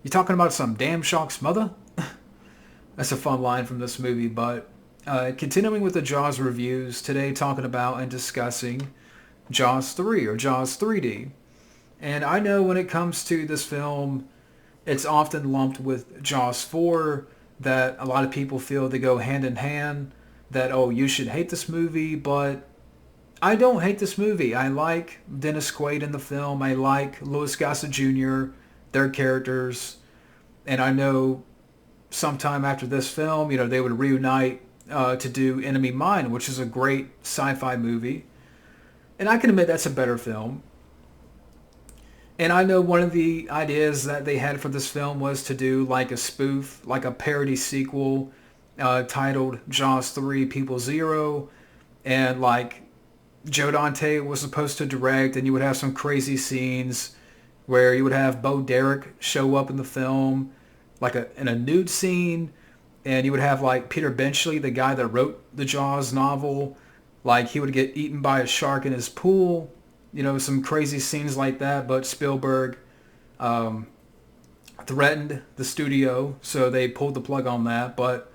You talking about some damn shock's mother? That's a fun line from this movie, but continuing with the Jaws reviews, today talking about and discussing Jaws 3 or Jaws 3D. And I know when it comes to this film, it's often lumped with Jaws 4, that a lot of people feel they go hand in hand, that, oh, you should hate this movie, but I don't hate this movie. I like Dennis Quaid in the film. I like Louis Gossett Jr., their characters. And I know sometime after this film, they would reunite to do Enemy Mine, which is a great sci-fi movie. And I can admit that's a better film. And I know one of the ideas that they had for this film was to do like a spoof, like a parody sequel titled Jaws 3 People Zero. And like Joe Dante was supposed to direct, and you would have some crazy scenes where you would have Bo Derek show up in the film, like in a nude scene. And you would have like Peter Benchley, the guy that wrote the Jaws novel, like he would get eaten by a shark in his pool. Some crazy scenes like that, but Spielberg threatened the studio, so they pulled the plug on that. But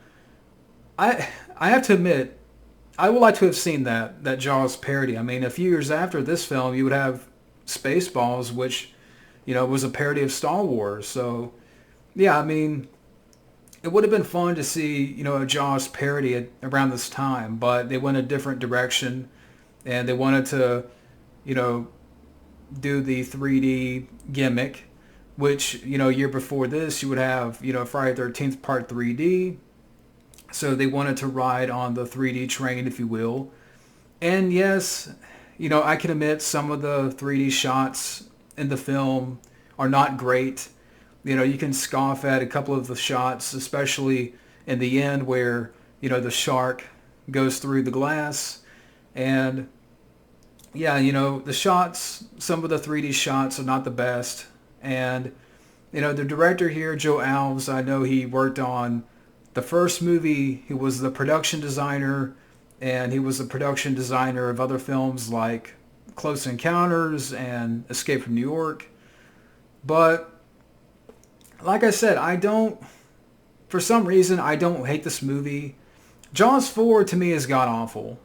I have to admit, I would like to have seen that Jaws parody. I mean, a few years after this film, you would have Spaceballs, which, was a parody of Star Wars. So, yeah, I mean, it would have been fun to see, a Jaws parody around this time, but they went a different direction, and they wanted to do the 3D gimmick, which, a year before this, you would have, Friday the 13th Part 3D. So they wanted to ride on the 3D train, if you will. And yes, I can admit some of the 3D shots in the film are not great. You can scoff at a couple of the shots, especially in the end where, the shark goes through the glass. And yeah, the shots, some of the 3D shots are not the best. And, the director here, Joe Alves, I know he worked on the first movie. He was the production designer, and he was the production designer of other films like Close Encounters and Escape from New York. But, like I said, for some reason, I don't hate this movie. Jaws 4, to me, is god-awful.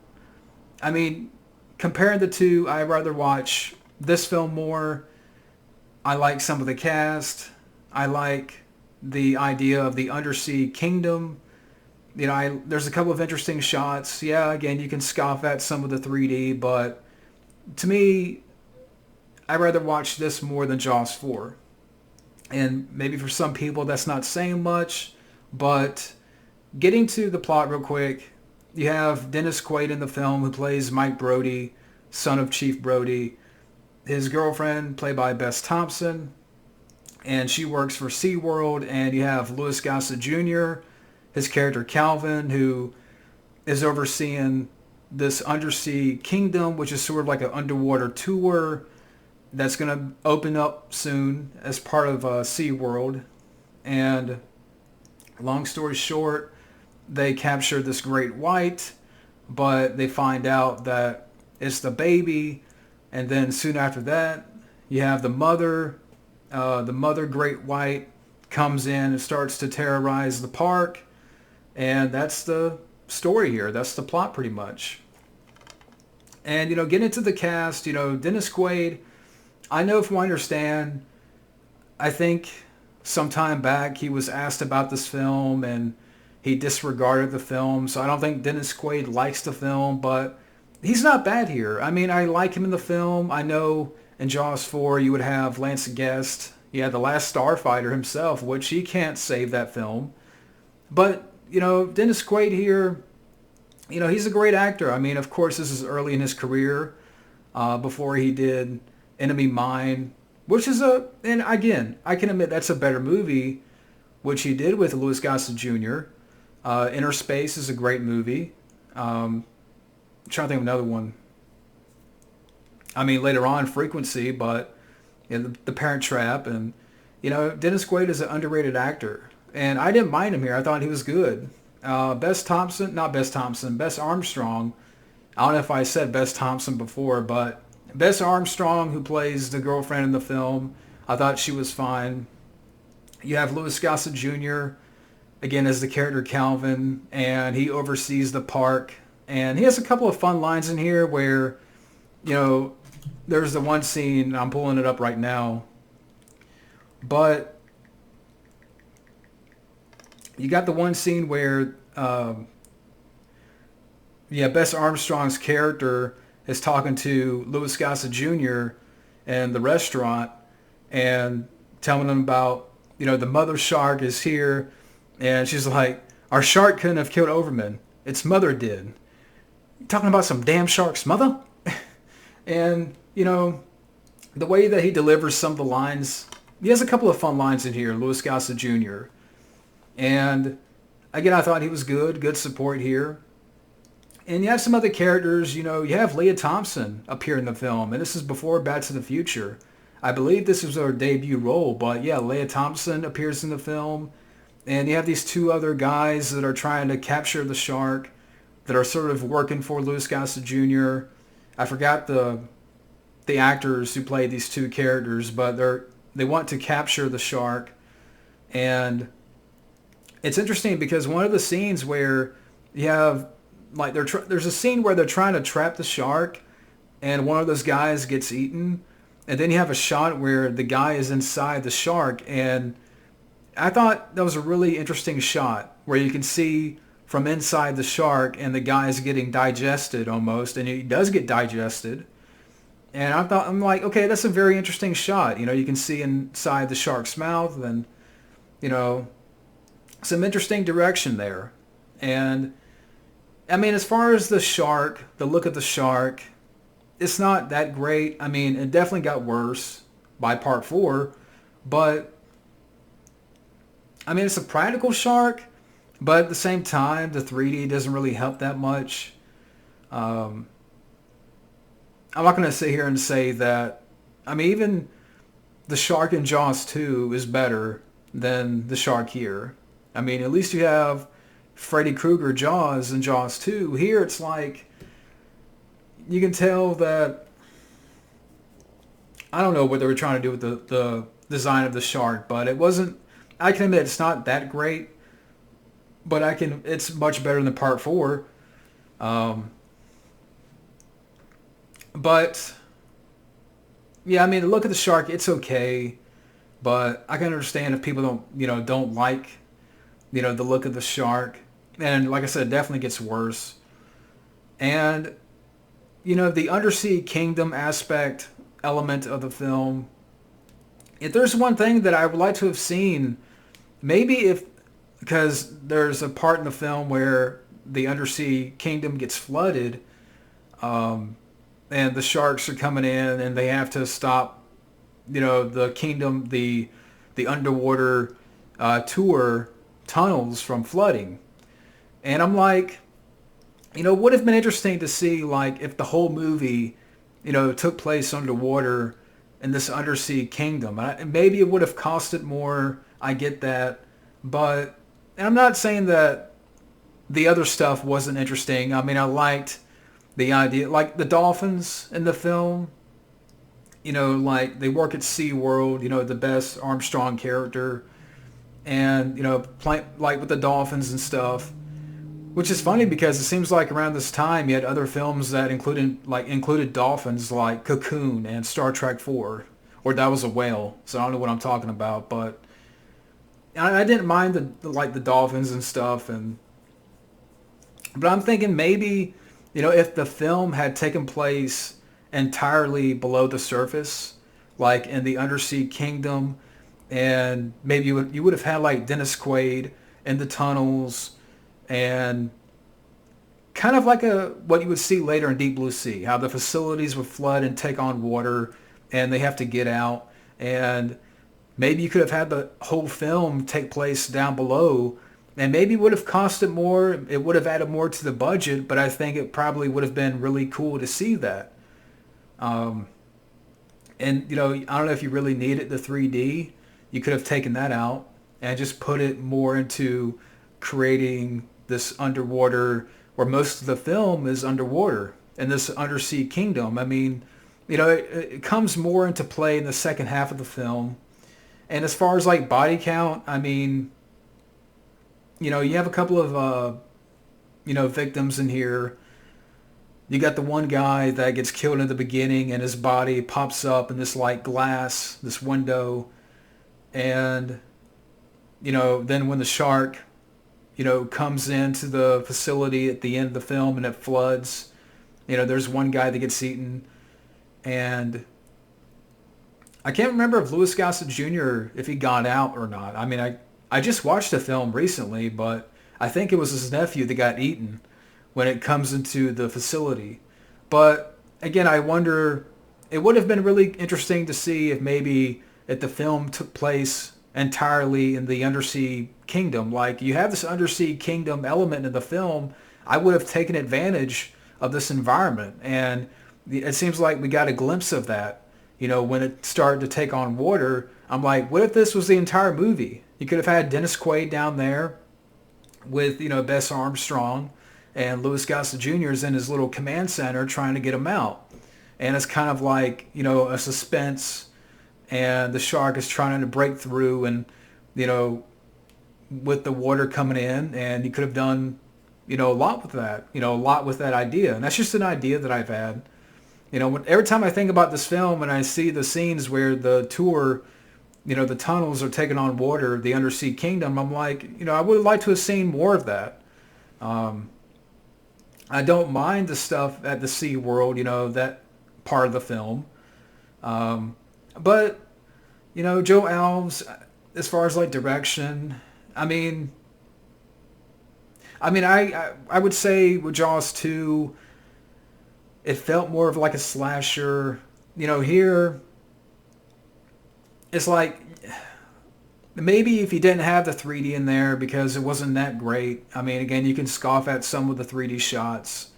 I mean, comparing the two, I'd rather watch this film more. I like some of the cast. I like the idea of the undersea kingdom. There's a couple of interesting shots. Yeah, again, you can scoff at some of the 3D, but to me, I'd rather watch this more than Jaws 4. And maybe for some people that's not saying much, but getting to the plot real quick, you have Dennis Quaid in the film, who plays Mike Brody, son of Chief Brody. His girlfriend, played by Bess Thompson, and she works for SeaWorld. And you have Louis Gossett Jr., his character Calvin, who is overseeing this undersea kingdom, which is sort of like an underwater tour that's going to open up soon as part of SeaWorld. And long story short, they capture this great white, but they find out that it's the baby. And then soon after that, you have the mother great white comes in and starts to terrorize the park. And that's the story here. That's the plot pretty much. And, getting into the cast, Dennis Quaid, I know from what I understand, I think some time back he was asked about this film and he disregarded the film. So I don't think Dennis Quaid likes the film, but he's not bad here. I mean, I like him in the film. I know in Jaws 4 you would have Lance Guest. You had the Last Starfighter himself, which he can't save that film. But, Dennis Quaid here, he's a great actor. I mean, of course, this is early in his career, before he did Enemy Mine, which is and again, I can admit that's a better movie, which he did with Louis Gossett Jr. Inner Space is a great movie. I'm trying to think of another one. I mean, later on, Frequency, but the Parent Trap, and Dennis Quaid is an underrated actor, and I didn't mind him here. I thought he was good. Bess Armstrong. I don't know if I said Bess Thompson before, but Bess Armstrong, who plays the girlfriend in the film, I thought she was fine. You have Louis Gossett Jr. again as the character Calvin, and he oversees the park. And he has a couple of fun lines in here where, you know, there's the one scene, I'm pulling it up right now, but you got the one scene where, Bess Armstrong's character is talking to Louis Gossett Jr. in the restaurant and telling him about, the mother shark is here. And she's like, our shark couldn't have killed Overman. Its mother did. You talking about some damn shark's mother? And, the way that he delivers some of the lines, he has a couple of fun lines in here, Louis Gossett Jr. And, again, I thought he was good support here. And you have some other characters, you have Leah Thompson appear in the film. And this is before Back to the Future. I believe this was her debut role. But, yeah, Leah Thompson appears in the film. And you have these two other guys that are trying to capture the shark that are sort of working for Louis Gossett Jr. I forgot the actors who played these two characters, but they want to capture the shark. And it's interesting because one of the scenes where you have, like, there's a scene where they're trying to trap the shark and one of those guys gets eaten. And then you have a shot where the guy is inside the shark, and I thought that was a really interesting shot where you can see from inside the shark and the guy is getting digested almost, and he does get digested. And I'm like, okay, that's a very interesting shot. You can see inside the shark's mouth and, some interesting direction there. And, I mean, as far as the shark, the look of the shark, it's not that great. I mean, it definitely got worse by part 4, but I mean, it's a practical shark, but at the same time, the 3D doesn't really help that much. I'm not going to sit here and say that, I mean, even the shark in Jaws 2 is better than the shark here. I mean, at least you have Freddy Krueger Jaws in Jaws 2. Here, it's like, you can tell that, I don't know what they were trying to do with the design of the shark, but it wasn't, I can admit it's not that great, but it's much better than part 4. But yeah, I mean, the look of the shark, it's okay, but I can understand if people don't like, the look of the shark. And like I said, it definitely gets worse. And, the undersea kingdom aspect element of the film, if there's one thing that I would like to have seen, because there's a part in the film where the undersea kingdom gets flooded, and the sharks are coming in and they have to stop, the kingdom, the underwater tour tunnels from flooding. And I'm like, would have been interesting to see, like, if the whole movie, took place underwater in this undersea kingdom. Maybe it would have costed more. I get that. But I'm not saying that the other stuff wasn't interesting. I mean, I liked the idea, like the dolphins in the film, like they work at SeaWorld, the Bess Armstrong character, and, like with the dolphins and stuff, which is funny because it seems like around this time you had other films that included dolphins, like Cocoon and Star Trek 4, or that was a whale, so I don't know what I'm talking about, but I didn't mind the dolphins and stuff, but I'm thinking maybe, if the film had taken place entirely below the surface, like in the undersea kingdom, and maybe you would have had like Dennis Quaid in the tunnels, and kind of like what you would see later in Deep Blue Sea, how the facilities would flood and take on water, and they have to get out, and maybe you could have had the whole film take place down below, and maybe it would have costed more. It would have added more to the budget, but I think it probably would have been really cool to see that. And, I don't know if you really needed the 3D. You could have taken that out and just put it more into creating this underwater, where most of the film is underwater, in this undersea kingdom. I mean, it comes more into play in the second half of the film. And as far as like body count, I mean, you have a couple of victims in here. You got the one guy that gets killed in the beginning, and his body pops up in this like glass, this window, and then when the shark comes into the facility at the end of the film and it floods, there's one guy that gets eaten. And I can't remember if Louis Gossett Jr., if he got out or not. I mean, I just watched the film recently, but I think it was his nephew that got eaten when it comes into the facility. But again, I wonder, it would have been really interesting to see if the film took place entirely in the undersea kingdom. Like, you have this undersea kingdom element in the film. I would have taken advantage of this environment, and it seems like we got a glimpse of that. When it started to take on water, I'm like, what if this was the entire movie? You could have had Dennis Quaid down there with Bess Armstrong, and Louis Gossett Jr. is in his little command center trying to get him out, and it's kind of like a suspense, and the shark is trying to break through, and with the water coming in, and you could have done a lot with that, a lot with that idea. And that's just an idea that I've had. Every time I think about this film and I see the scenes where the tour, the tunnels are taking on water, the undersea kingdom, I'm like, I would like to have seen more of that. I don't mind the stuff at the Sea World, that part of the film. But, Joe Alves, as far as like direction, I would say with Jaws 2, it felt more of like a slasher. Here, it's like, maybe if you didn't have the 3D in there because it wasn't that great. I mean, again, you can scoff at some of the 3D shots.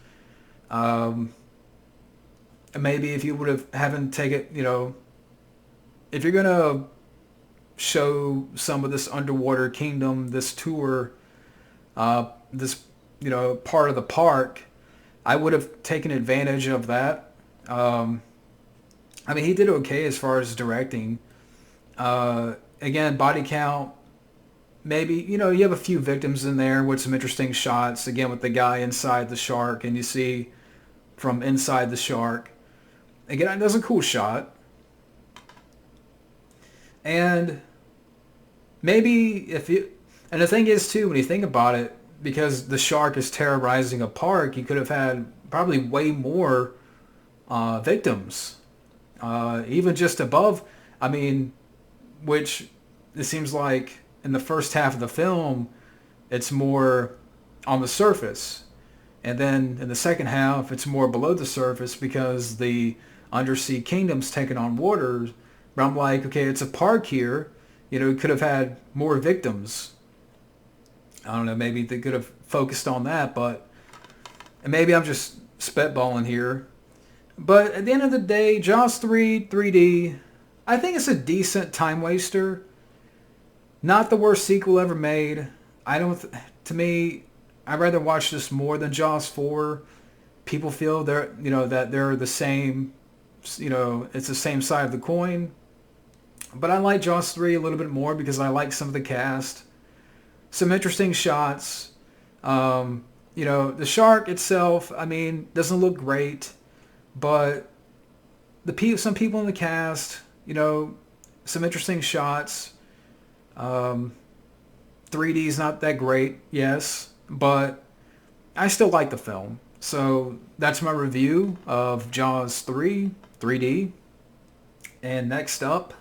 Maybe if you would have haven't taken, if you're going to show some of this underwater kingdom, this tour, this, part of the park, I would have taken advantage of that. He did okay as far as directing. Again, body count, maybe, you have a few victims in there with some interesting shots, again, with the guy inside the shark, and you see from inside the shark. Again, that's a cool shot. And maybe and the thing is too, when you think about it, because the shark is terrorizing a park, you could have had probably way more victims, even just above. Which it seems like in the first half of the film, it's more on the surface. And then in the second half, it's more below the surface because the undersea kingdom's taking on water. But I'm like, okay, it's a park here. It could have had more victims. I don't know, maybe they could have focused on that, but and maybe I'm just spitballing here. But at the end of the day, Jaws 3 3D, I think it's a decent time waster. Not the worst sequel ever made. To me, I'd rather watch this more than Jaws 4. People feel that they're the same, it's the same side of the coin. But I like Jaws 3 a little bit more because I like some of the cast. Some interesting shots. The shark itself, doesn't look great, but some people in the cast, some interesting shots. 3D is not that great, yes, but I still like the film. So that's my review of Jaws 3 3D. And next up,